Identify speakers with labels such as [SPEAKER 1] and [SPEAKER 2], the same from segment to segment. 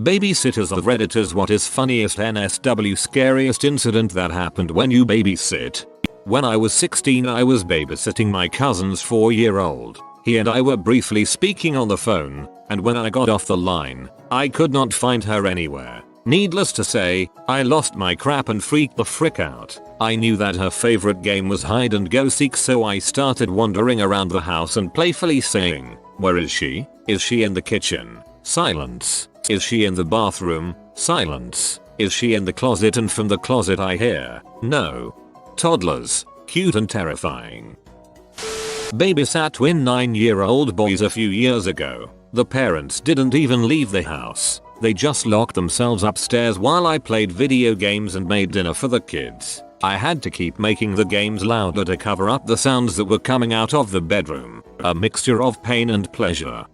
[SPEAKER 1] Babysitters of Redditors, what is funniest NSW scariest incident that happened when you babysit? When I was 16 I was babysitting my cousin's 4-year-old. He and I were briefly speaking on the phone, and when I got off the line, I could not find her anywhere. Needless to say, I lost my crap and freaked the frick out. I knew that her favorite game was hide and go seek, so I started wandering around the house and playfully saying, "Where is she? Is she in the kitchen?" Silence. "Is she in the bathroom?" Silence. "Is she in the closet?" And from the closet I hear, "No." Toddlers. Cute and terrifying. Babysat twin 9-year-old boys a few years ago. The parents didn't even leave the house. They just locked themselves upstairs while I played video games and made dinner for the kids. I had to keep making the games louder to cover up the sounds that were coming out of the bedroom. A mixture of pain and pleasure.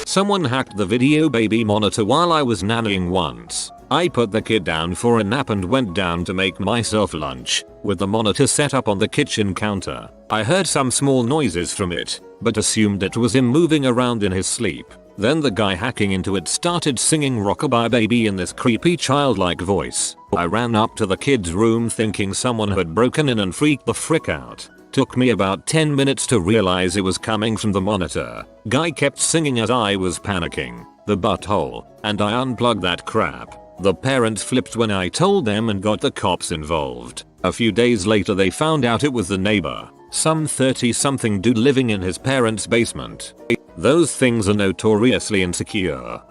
[SPEAKER 1] Someone hacked the video baby monitor while I was nannying once. I put the kid down for a nap and went down to make myself lunch, with the monitor set up on the kitchen counter. I heard some small noises from it, but assumed it was him moving around in his sleep. Then the guy hacking into it started singing Rockabye Baby in this creepy childlike voice. I ran up to the kid's room thinking someone had broken in and freaked the frick out. Took me about 10 minutes to realize it was coming from the monitor. Guy kept singing as I was panicking. The butthole, and I unplugged that crap. The parents flipped when I told them and got the cops involved. A few days later they found out it was the neighbor, some 30-something dude living in his parents' basement. Those things are notoriously insecure.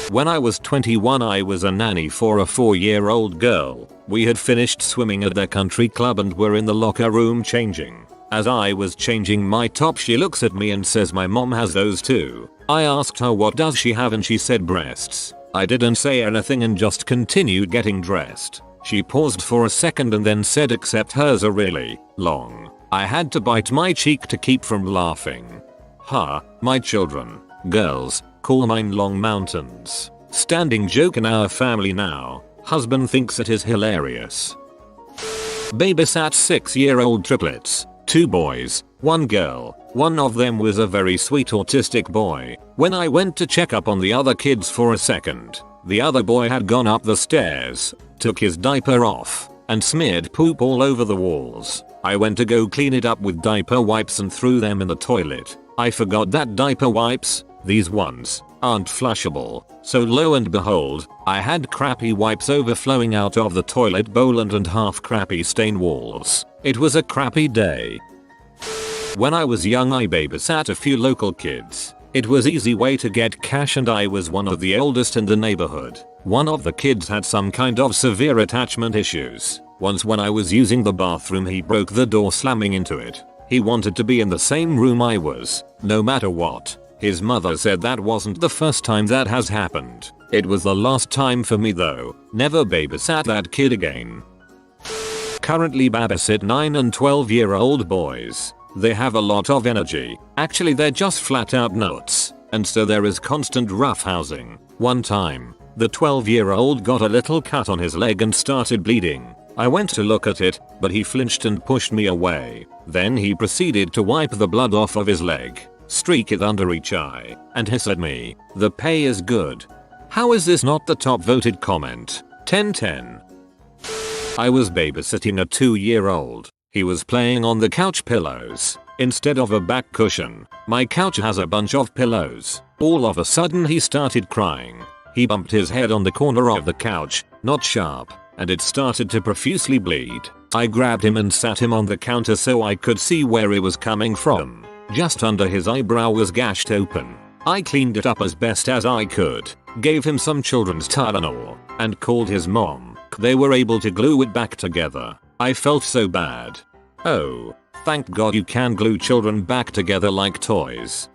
[SPEAKER 1] When I was 21 I was a nanny for a 4-year-old girl. We had finished swimming at their country club and were in the locker room changing. As I was changing my top she looks at me and says my mom has those too. I asked her what does she have and she said breasts. I didn't say anything and just continued getting dressed. She paused for a second and then said except hers are really long. I had to bite my cheek to keep from laughing. My children, girls, call mine long mountains. Standing joke in our family now. Husband thinks it is hilarious. Babysat 6-year-old triplets. 2 boys, 1 girl. One of them was a very sweet autistic boy. When I went to check up on the other kids for a second, the other boy had gone up the stairs, took his diaper off, and smeared poop all over the walls. I went to go clean it up with diaper wipes and threw them in the toilet. I forgot that diaper wipes, these ones, aren't flushable. So lo and behold, I had crappy wipes overflowing out of the toilet bowl and half crappy stain walls. It was a crappy day. When I was young I babysat a few local kids. It was easy way to get cash and I was one of the oldest in the neighborhood. One of the kids had some kind of severe attachment issues. Once when I was using the bathroom he broke the door slamming into it. He wanted to be in the same room I was, no matter what. His mother said that wasn't the first time that has happened. It was the last time for me though. Never babysat that kid again. Currently babysit 9 and 12-year-old boys. They have a lot of energy. Actually they're just flat out nuts. And so there is constant roughhousing. One time, the 12-year-old got a little cut on his leg and started bleeding. I went to look at it, but he flinched and pushed me away. Then he proceeded to wipe the blood off of his leg, streak it under each eye, and hiss at me. The pay is good. How is this not the top voted comment? 10/10. I was babysitting a 2-year-old. He was playing on the couch pillows instead of a back cushion. My couch has a bunch of pillows. All of a sudden he started crying. He bumped his head on the corner of the couch, not sharp, and it started to profusely bleed. I grabbed him and sat him on the counter so I could see where it was coming from. Just under his eyebrow was gashed open. I cleaned it up as best as I could, gave him some children's Tylenol, and called his mom. They were able to glue it back together. I felt so bad. Oh, thank God you can glue children back together like toys.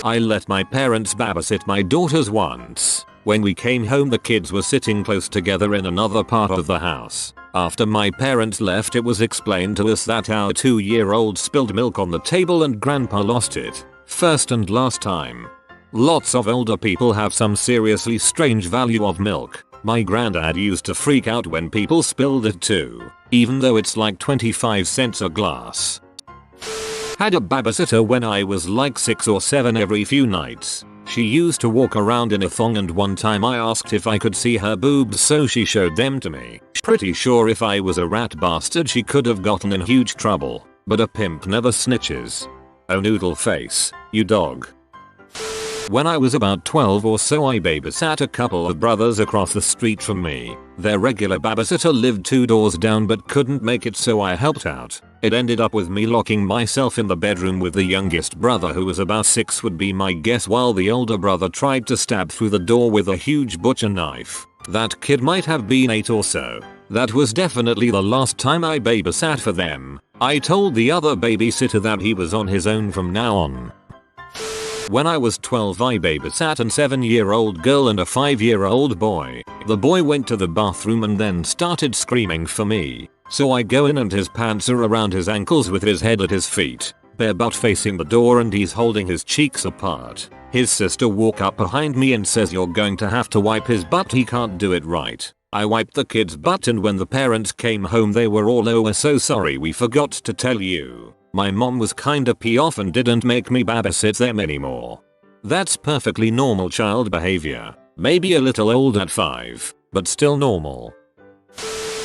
[SPEAKER 1] I let my parents babysit my daughters once. When we came home the kids were sitting close together in another part of the house. After my parents left it was explained to us that our 2-year-old spilled milk on the table and grandpa lost it. First and last time. Lots of older people have some seriously strange value of milk. My granddad used to freak out when people spilled it too, even though it's like 25 cents a glass. Had a babysitter when I was like 6 or 7 every few nights. She used to walk around in a thong, and one time I asked if I could see her boobs, so she showed them to me. Pretty sure if I was a rat bastard she could have gotten in huge trouble, but a pimp never snitches. Oh noodle face, you dog. When I was about 12 or so, I babysat a couple of brothers across the street from me. Their regular babysitter lived 2 doors down but couldn't make it, so I helped out. It ended up with me locking myself in the bedroom with the youngest brother, who was about 6 would be my guess, while the older brother tried to stab through the door with a huge butcher knife. That kid might have been 8 or so. That was definitely the last time I babysat for them. I told the other babysitter that he was on his own from now on. When I was 12, I babysat a 7-year-old girl and a 5-year-old boy. The boy went to the bathroom and then started screaming for me. So I go in and his pants are around his ankles with his head at his feet, bare butt facing the door, and he's holding his cheeks apart. His sister walk up behind me and says, "You're going to have to wipe his butt, he can't do it right." I wiped the kid's butt, and when the parents came home they were all, "Oh, we're so sorry, we forgot to tell you." My mom was kinda pee off and didn't make me babysit them anymore. That's perfectly normal child behavior. Maybe a little old at 5, but still normal.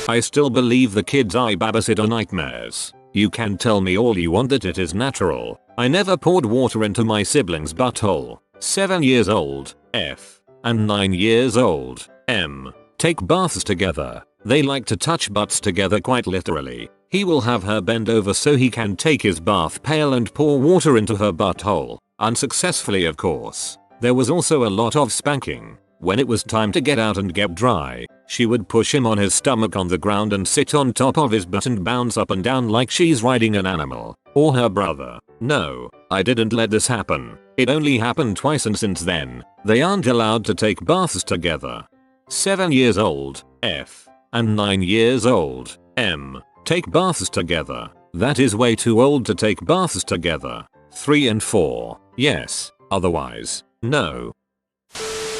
[SPEAKER 1] I still believe the kids I babysit are nightmares. You can tell me all you want that it is natural. I never poured water into my siblings' butthole. 7 years old, F, and 9 years old, M, take baths together. They like to touch butts together, quite literally. He will have her bend over so he can take his bath pail and pour water into her butthole. Unsuccessfully, of course. There was also a lot of spanking. When it was time to get out and get dry, she would push him on his stomach on the ground and sit on top of his butt and bounce up and down like she's riding an animal. Or her brother. No, I didn't let this happen. It only happened twice, and since then, they aren't allowed to take baths together. 7 years old, F, and 9 years old, M, take baths together. That is way too old to take baths together. 3 and 4, yes, otherwise, no.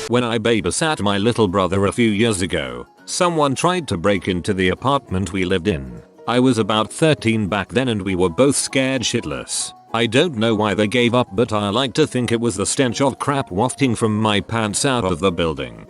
[SPEAKER 1] When I babysat my little brother a few years ago, someone tried to break into the apartment we lived in. I was about 13 back then and we were both scared shitless. I don't know why they gave up, but I like to think it was the stench of crap wafting from my pants out of the building.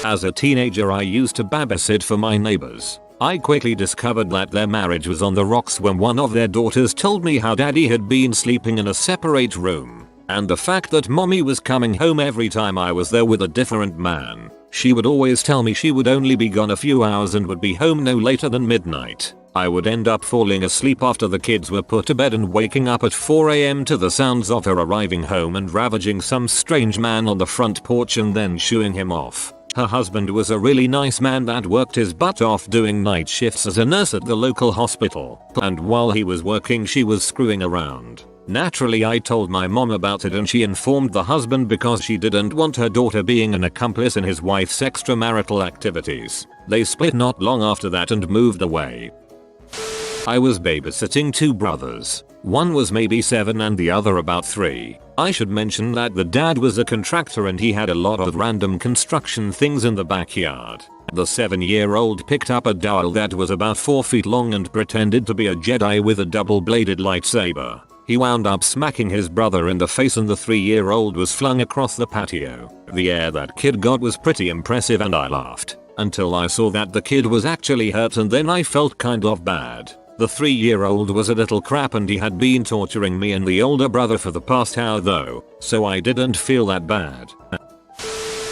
[SPEAKER 1] As a teenager, I used to babysit for my neighbors. I quickly discovered that their marriage was on the rocks when one of their daughters told me how daddy had been sleeping in a separate room. And the fact that mommy was coming home every time I was there with a different man. She would always tell me she would only be gone a few hours and would be home no later than midnight. I would end up falling asleep after the kids were put to bed and waking up at 4 AM to the sounds of her arriving home and ravaging some strange man on the front porch and then shooing him off. Her husband was a really nice man that worked his butt off doing night shifts as a nurse at the local hospital. And while he was working, she was screwing around. Naturally, I told my mom about it and she informed the husband because she didn't want her daughter being an accomplice in his wife's extramarital activities. They split not long after that and moved away. I was babysitting 2 brothers. One was maybe 7 and the other about 3. I should mention that the dad was a contractor and he had a lot of random construction things in the backyard. The 7-year-old picked up a dowel that was about 4 feet long and pretended to be a Jedi with a double-bladed lightsaber. He wound up smacking his brother in the face and the 3-year-old was flung across the patio. The air that kid got was pretty impressive and I laughed. Until I saw that the kid was actually hurt and then I felt kind of bad. The 3-year-old was a little crap and he had been torturing me and the older brother for the past hour though, so I didn't feel that bad.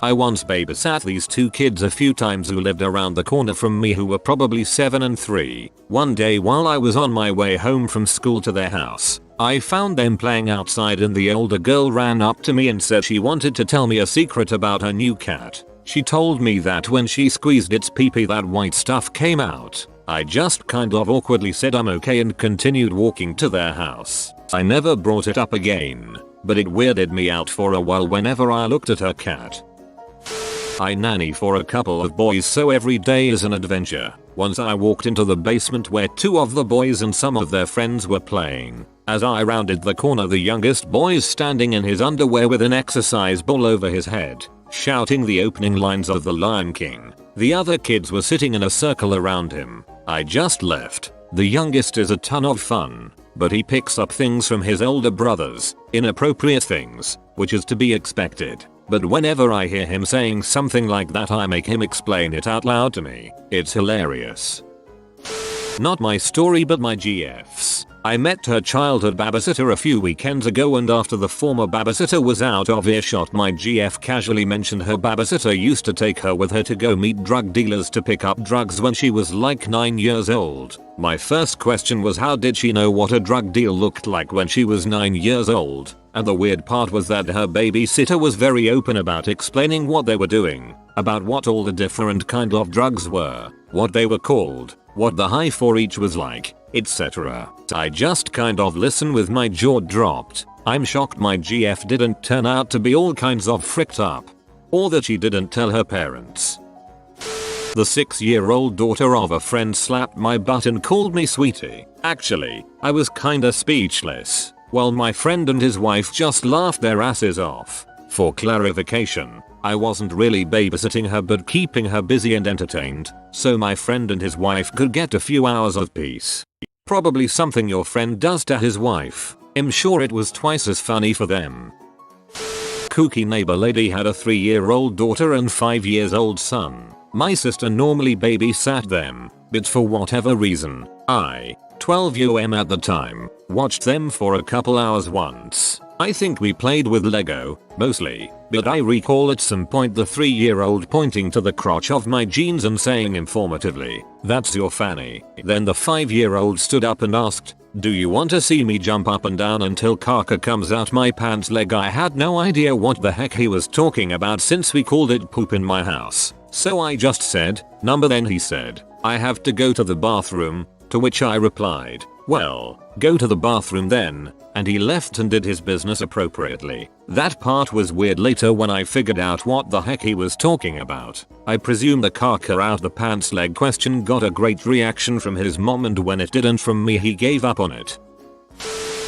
[SPEAKER 1] I once babysat these 2 kids a few times who lived around the corner from me who were probably 7 and 3. One day while I was on my way home from school to their house, I found them playing outside and the older girl ran up to me and said she wanted to tell me a secret about her new cat. She told me that when she squeezed its pee-pee that white stuff came out. I just kind of awkwardly said I'm okay and continued walking to their house. I never brought it up again, but it weirded me out for a while whenever I looked at her cat. I nanny for a couple of boys, so every day is an adventure. Once I walked into the basement where 2 of the boys and some of their friends were playing. As I rounded the corner, the youngest boy is standing in his underwear with an exercise ball over his head, shouting the opening lines of The Lion King. The other kids were sitting in a circle around him. I just left. The youngest is a ton of fun. but he picks up things from his older brothers, inappropriate things, which is to be expected. But whenever I hear him saying something like that, I make him explain it out loud to me. It's hilarious. Not my story but my GF's. I met her childhood babysitter a few weekends ago, and after the former babysitter was out of earshot, my GF casually mentioned her babysitter used to take her with her to go meet drug dealers to pick up drugs when she was like 9 years old. My first question was, how did she know what a drug deal looked like when she was 9 years old? And the weird part was that her babysitter was very open about explaining what they were doing, about what all the different kind of drugs were, what they were called, what the high for each was like, etc. I just kind of listen with my jaw dropped. I'm shocked my GF didn't turn out to be all kinds of fricked up. Or that she didn't tell her parents. The 6-year-old daughter of a friend slapped my butt and called me sweetie. Actually, I was kinda speechless, while my friend and his wife just laughed their asses off. For clarification, I wasn't really babysitting her but keeping her busy and entertained, so my friend and his wife could get a few hours of peace. Probably something your friend does to his wife. I'm sure it was twice as funny for them. Kooky neighbor lady had a 3-year-old daughter and 5-year-old son. My sister normally babysat them, but for whatever reason, I, 12 at the time, watched them for a couple hours once. I think we played with Lego, mostly, but I recall at some point the 3-year-old pointing to the crotch of my jeans and saying informatively, "That's your fanny." Then the 5-year-old stood up and asked, "Do you want to see me jump up and down until caca comes out my pants leg?" I had no idea what the heck he was talking about since we called it poop in my house. So I just said, "Number." Then he said, "I have to go to the bathroom," to which I replied, "Well, go to the bathroom then," and he left and did his business appropriately. That part was weird later when I figured out what the heck he was talking about. I presume the caca out the pants leg question got a great reaction from his mom, and when it didn't from me he gave up on it.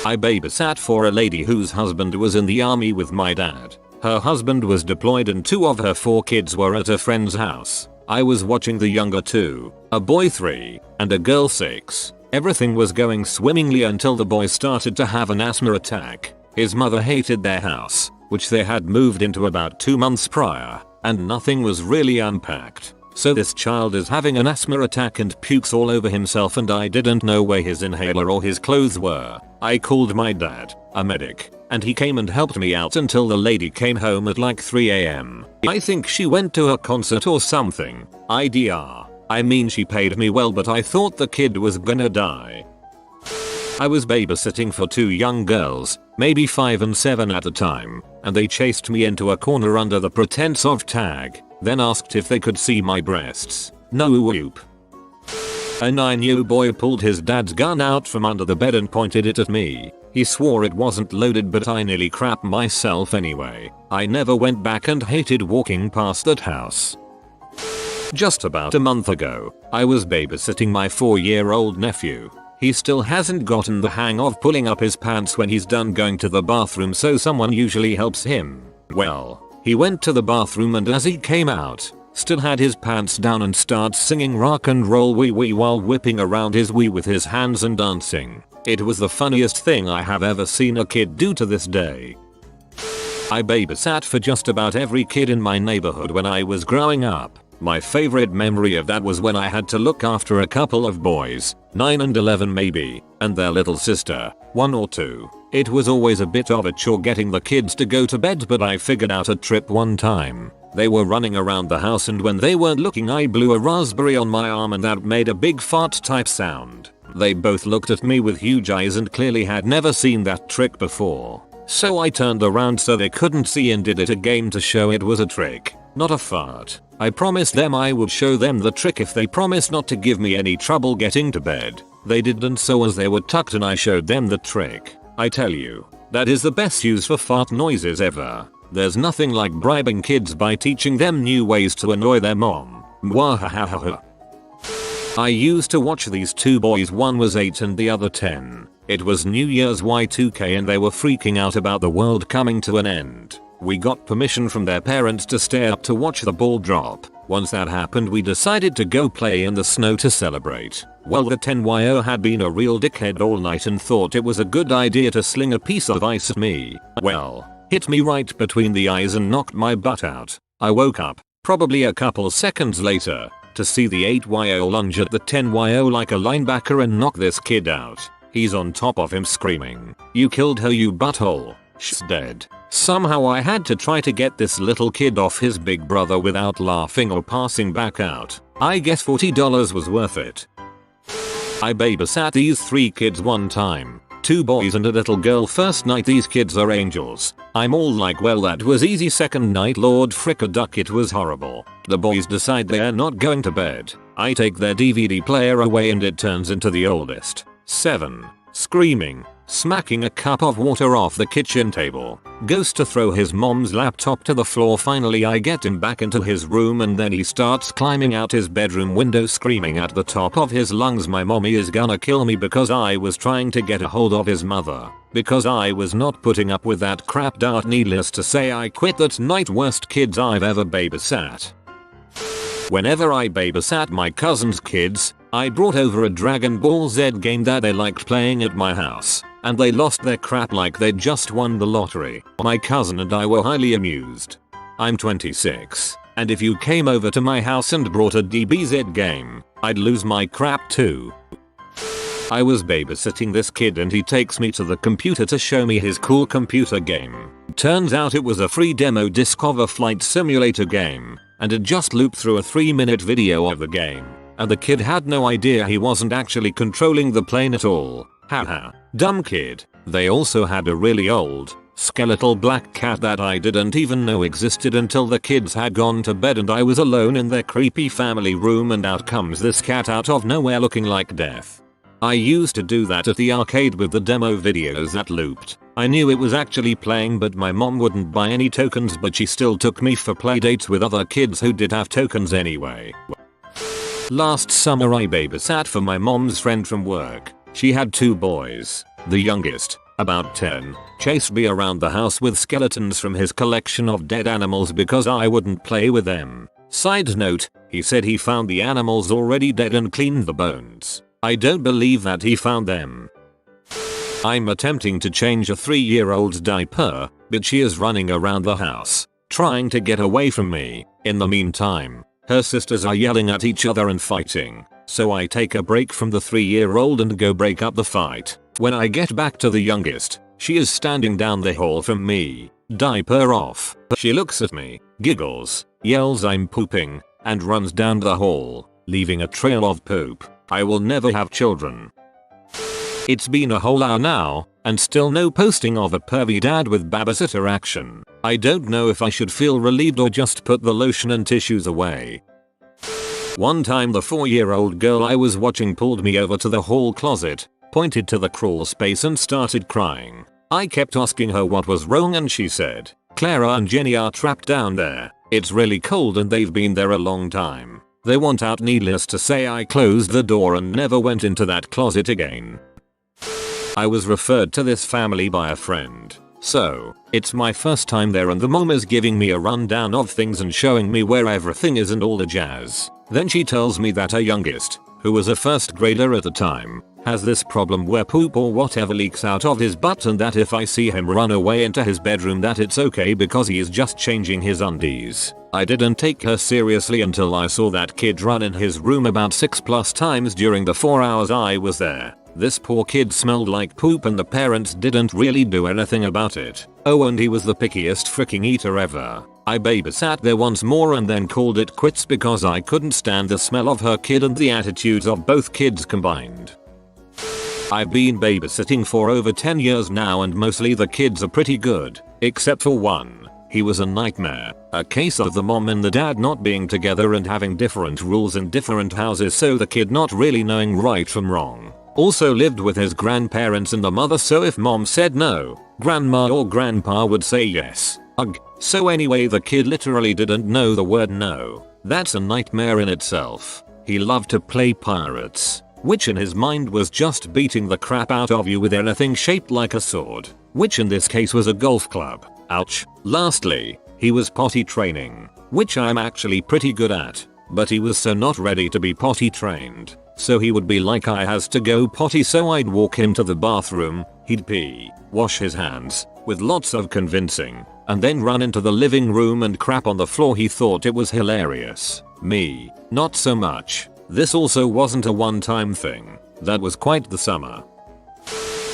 [SPEAKER 1] I babysat for a lady whose husband was in the army with my dad. Her husband was deployed and 2 of her 4 kids were at a friend's house. I was watching the younger 2, a boy 3, and a girl 6. Everything was going swimmingly until the boy started to have an asthma attack. His mother hated their house, which they had moved into about 2 months prior, and nothing was really unpacked. So this child is having an asthma attack and pukes all over himself, and I didn't know where his inhaler or his clothes were. I called my dad, a medic, and he came and helped me out until the lady came home at like 3 AM. I think she went to a concert or something. IDR. I mean, she paid me well, but I thought the kid was gonna die. I was babysitting for 2 young girls, maybe 5 and 7 at the time, and they chased me into a corner under the pretense of tag, then asked if they could see my breasts. No whoop. A 9-year-old boy pulled his dad's gun out from under the bed and pointed it at me. He swore it wasn't loaded, but I nearly crapped myself anyway. I never went back and hated walking past that house. Just about a month ago, I was babysitting my 4-year-old nephew. He still hasn't gotten the hang of pulling up his pants when he's done going to the bathroom, so someone usually helps him. Well, he went to the bathroom, and as he came out, still had his pants down and starts singing rock and roll wee wee while whipping around his wee with his hands and dancing. It was the funniest thing I have ever seen a kid do to this day. I babysat for just about every kid in my neighborhood when I was growing up. My favorite memory of that was when I had to look after a couple of boys, 9 and 11 maybe, and their little sister, 1 or 2. It was always a bit of a chore getting the kids to go to bed, but I figured out a trip one time. They were running around the house, and when they weren't looking, I blew a raspberry on my arm and that made a big fart type sound. They both looked at me with huge eyes and clearly had never seen that trick before. So I turned around so they couldn't see and did it again to show it was a trick, not a fart. I promised them I would show them the trick if they promised not to give me any trouble getting to bed. They did, and so as they were tucked and I showed them the trick. I tell you, that is the best use for fart noises ever. There's nothing like bribing kids by teaching them new ways to annoy their mom. Mwahahaha. I used to watch these 2 boys, one was 8 and the other 10. It was New Year's Y2K and they were freaking out about the world coming to an end. We got permission from their parents to stay up to watch the ball drop. Once that happened, we decided to go play in the snow to celebrate. Well, the 10-year-old had been a real dickhead all night and thought it was a good idea to sling a piece of ice at me. Well, hit me right between the eyes and knocked my butt out. I woke up, probably a couple seconds later, to see the 8-year-old lunge at the 10-year-old like a linebacker and knock this kid out. He's on top of him screaming, "You killed her, you butthole. She's dead." Somehow I had to try to get this little kid off his big brother without laughing or passing back out. I guess $40 was worth it. I babysat these 3 kids one time. 2 boys and a little girl. First night, these kids are angels. I'm all like, well, that was easy. Second night, Lord frickaduck, it was horrible. The boys decide they're not going to bed. I take their DVD player away and it turns into the oldest, 7, screaming, smacking a cup of water off the kitchen table, goes to throw his mom's laptop to the floor. Finally I get him back into his room and then he starts climbing out his bedroom window screaming at the top of his lungs, "My mommy is gonna kill me," because I was trying to get a hold of his mother. Because I was not putting up with that crap. Needless to say, I quit that night. Worst kids I've ever babysat. Whenever I babysat my cousin's kids, I brought over a Dragon Ball Z game that they liked playing at my house, and they lost their crap like they just won the lottery. My cousin and I were highly amused. I'm 26, and if you came over to my house and brought a DBZ game, I'd lose my crap too. I was babysitting this kid and he takes me to the computer to show me his cool computer game. Turns out it was a free demo disc of a flight simulator game, and it just looped through a 3-minute video of the game. And the kid had no idea he wasn't actually controlling the plane at all. Haha, dumb kid. They also had a really old, skeletal black cat that I didn't even know existed until the kids had gone to bed and I was alone in their creepy family room, and out comes this cat out of nowhere looking like death. I used to do that at the arcade with the demo videos that looped. I knew it was actually playing, but my mom wouldn't buy any tokens, but she still took me for playdates with other kids who did have tokens anyway. Last summer I babysat for my mom's friend from work. She had 2 boys. The youngest, about 10, chased me around the house with skeletons from his collection of dead animals because I wouldn't play with them. Side note, he said he found the animals already dead and cleaned the bones. I don't believe that he found them. I'm attempting to change a 3-year-old's diaper, but she is running around the house, trying to get away from me. In the meantime, her sisters are yelling at each other and fighting, so I take a break from the 3-year-old and go break up the fight. When I get back to the youngest, she is standing down the hall from me, diaper off. She looks at me, giggles, yells I'm pooping, and runs down the hall, leaving a trail of poop. I will never have children. It's been a whole hour now, and still no posting of a pervy dad with babysitter action. I don't know if I should feel relieved or just put the lotion and tissues away. One time the 4-year-old girl I was watching pulled me over to the hall closet, pointed to the crawlspace and started crying. I kept asking her what was wrong and she said, "Clara and Jenny are trapped down there. It's really cold and they've been there a long time. They want out." Needless to say, I closed the door and never went into that closet again. I was referred to this family by a friend, so it's my first time there and the mom is giving me a rundown of things and showing me where everything is and all the jazz. Then she tells me that her youngest, who was a first grader at the time, has this problem where poop or whatever leaks out of his butt, and that if I see him run away into his bedroom that it's okay because he is just changing his undies. I didn't take her seriously until I saw that kid run in his room about 6+ times during the 4 hours I was there. This poor kid smelled like poop and the parents didn't really do anything about it. Oh, and he was the pickiest freaking eater ever. I babysat there once more and then called it quits because I couldn't stand the smell of her kid and the attitudes of both kids combined. I've been babysitting for over 10 years now and mostly the kids are pretty good, except for one. He was a nightmare. A case of the mom and the dad not being together and having different rules in different houses, so the kid not really knowing right from wrong. Also lived with his grandparents and the mother, so if mom said no, grandma or grandpa would say yes. Ugh. So anyway, the kid literally didn't know the word no. That's a nightmare in itself. He loved to play pirates. which in his mind was just beating the crap out of you with anything shaped like a sword, which in this case was a golf club. Ouch. Lastly, he was potty training, which I'm actually pretty good at, but he was so not ready to be potty trained. So he would be like, I has to go potty, so I'd walk him to the bathroom, he'd pee, wash his hands, with lots of convincing, and then run into the living room and crap on the floor. He thought it was hilarious. Me, not so much. This also wasn't a one-time thing. That was quite the summer.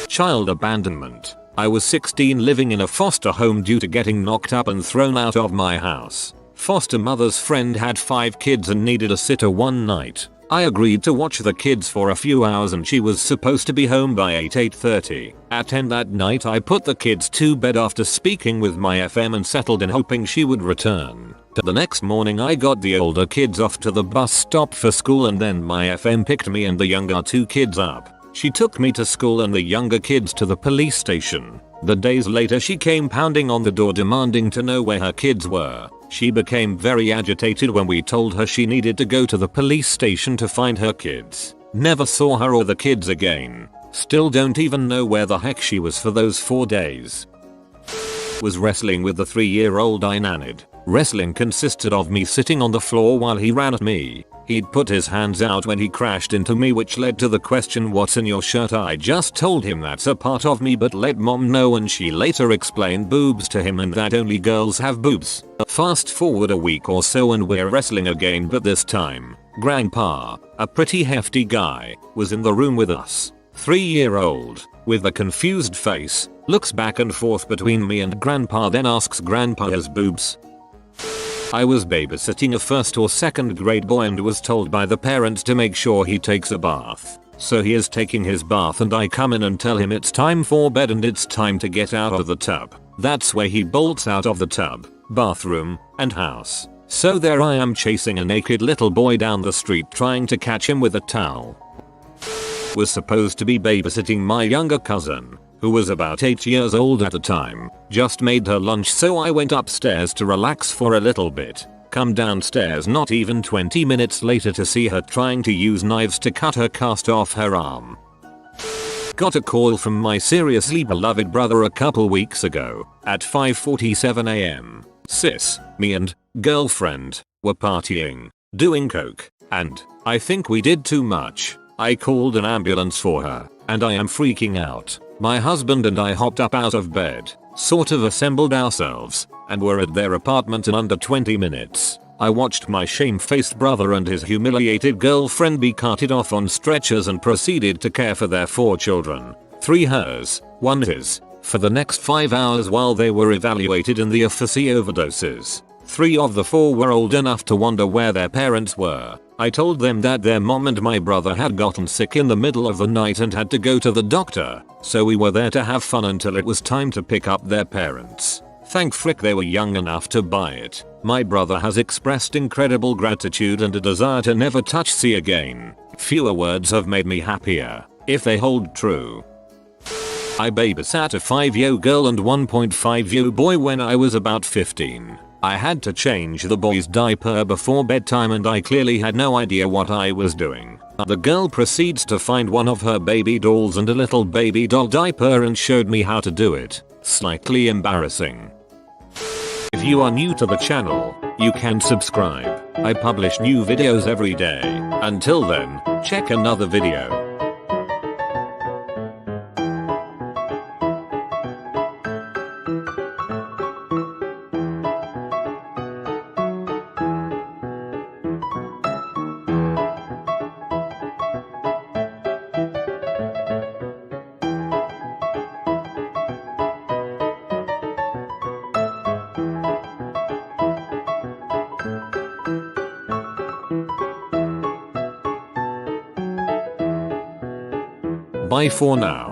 [SPEAKER 1] Child abandonment. I was 16 living in a foster home due to getting knocked up and thrown out of my house. Foster mother's friend had 5 kids and needed a sitter one night. I agreed to watch the kids for a few hours and she was supposed to be home by 8:30. At 10 that night I put the kids to bed after speaking with my FM and settled in hoping she would return. The next morning I got the older kids off to the bus stop for school and then my FM picked me and the younger 2 kids up. She took me to school and the younger kids to the police station. The days later she came pounding on the door demanding to know where her kids were. She became very agitated when we told her she needed to go to the police station to find her kids. Never saw her or the kids again. Still don't even know where the heck she was for those 4 days. Was wrestling with the 3-year-old I nannied. Wrestling consisted of me sitting on the floor while he ran at me. He'd put his hands out when he crashed into me, which led to the question, what's in your shirt? I just told him that's a part of me but let mom know, and she later explained boobs to him and that only girls have boobs. Fast forward a week or so and we're wrestling again, but this time, Grandpa, a pretty hefty guy, was in the room with us. 3-year-old, with a confused face, looks back and forth between me and Grandpa, then asks, Grandpa has boobs? I was babysitting a 1st or 2nd grade boy and was told by the parents to make sure he takes a bath. So he is taking his bath and I come in and tell him it's time for bed and it's time to get out of the tub. That's where he bolts out of the tub, bathroom, and house. So there I am chasing a naked little boy down the street trying to catch him with a towel. Was supposed to be babysitting my younger cousin, who was about 8 years old at the time. Just made her lunch, so I went upstairs to relax for a little bit. Come downstairs not even 20 minutes later to see her trying to use knives to cut her cast off her arm. Got a call from my seriously beloved brother a couple weeks ago at 5:47 am. Sis, me and girlfriend were partying, doing coke, and I think we did too much. I called an ambulance for her, and I am freaking out. My husband and I hopped up out of bed, sort of assembled ourselves, and were at their apartment in under 20 minutes. I watched my shamefaced brother and his humiliated girlfriend be carted off on stretchers and proceeded to care for their 4 children, 3 hers, 1 his, for the next 5 hours while they were evaluated in the for overdoses. 3 of the 4 were old enough to wonder where their parents were. I told them that their mom and my brother had gotten sick in the middle of the night and had to go to the doctor, so we were there to have fun until it was time to pick up their parents. Thank frick they were young enough to buy it. My brother has expressed incredible gratitude and a desire to never touch sea again. Fewer words have made me happier, if they hold true. I babysat a 5-year-old girl and 1.5-year-old boy when I was about 15. I had to change the boy's diaper before bedtime and I clearly had no idea what I was doing. The girl proceeds to find one of her baby dolls and a little baby doll diaper and showed me how to do it. Slightly embarrassing. If you are new to the channel, you can subscribe. I publish new videos every day. Until then, check another video. Bye for now.